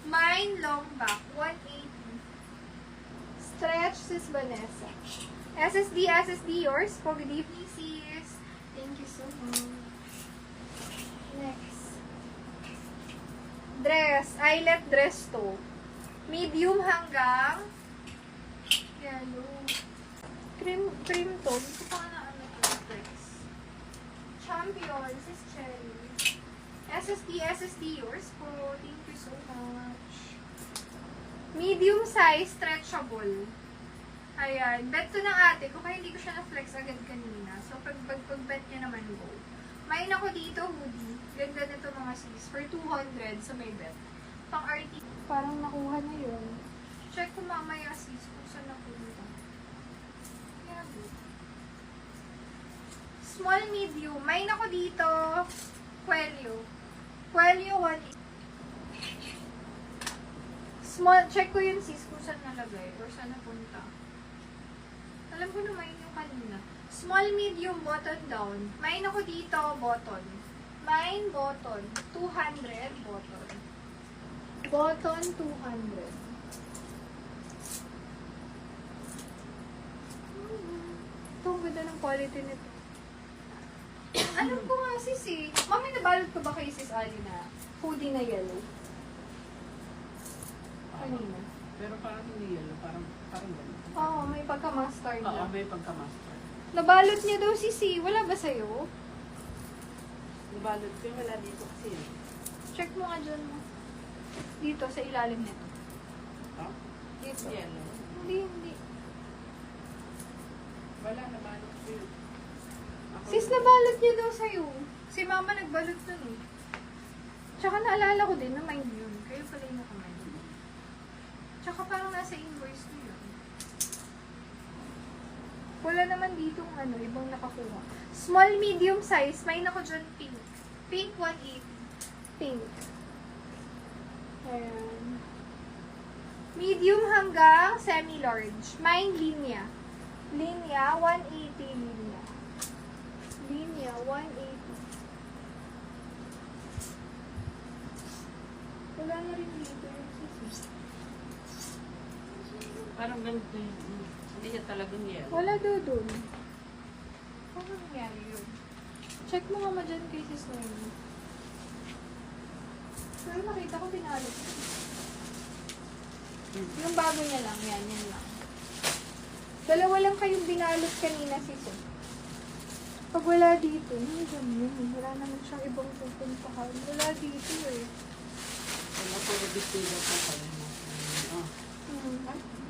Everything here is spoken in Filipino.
Mine long back, 180. Stretch, sis Vanessa. SSD yours. Po, good evening, sis. Thank you so much. Next. Dress. Eyelet dress to. Medium hanggang yellow. Cream to. Gusto ko na ano to. Dress. Champion. Sis Cherry. SSD yours po. Thank you so much. Medium size, stretchable. Ayan. Bet to ng ate ko, kaya hindi ko siya na-flex agad kanina. So, pag-bet niya naman go. May ako dito, hoodie. Ganda na ito mga sis. For 200 sa may bet. Pang RT. Parang nakuha na yun. Check ko mamaya sis kung saan nakuha. Yeah, small, medium. May ako dito. Quelio. Quelio 1. Small, check ko yun sis kung saan nalagay or saan napunta. Alam ko naman yung kanina. Small, medium, button down. Mine ako dito, button. Mine, button. 200, button. Button, 200. Ito, ang ganda ng quality nito. Alam ko nga sis eh. Mami, nabalot ko ba kay sis Ali na hoodie na yellow? Kanina. Pero parang hindi yellow, parang gano'n. Oo, may pagka-mustard Oo, niya. may pagka-master. Nabalot niya daw sis. Wala ba sa'yo? Nabalot ko, wala dito kasi yun. Check mo nga dyan mo. Dito, sa ilalim nito. Ha? Dito. Yellow. Hindi. Wala, nabalot ko yun. Sis, nabalot niya daw sa'yo. Si mama nagbalot nun eh. Tsaka naalala ko din na mind yun. Kayo pala yung nakamind. Tsaka parang nasa invoice ko yun. Wala naman dito ibang nakakuha. Small, medium size. May ako dyan pink. Pink 180. Pink. Ayan. Medium hanggang semi-large. Mine, linya. Linya, 180 linya. Linya, 180. Wala na rin dito. Parang ganito yun. Hindi siya talagang yellow. Wala daw dun. Ano nangyari yun? Check mo nga dyan kay sis Noemi. Pero nakita ko pinalot. Yung bago niya lang. Yan lang. Dalawa lang kayong binalot kanina sis. Pag wala dito, yun. Wala naman siyang ibang pupuntahan. Wala dito eh. Wala ko na dito pa pala. Hmm.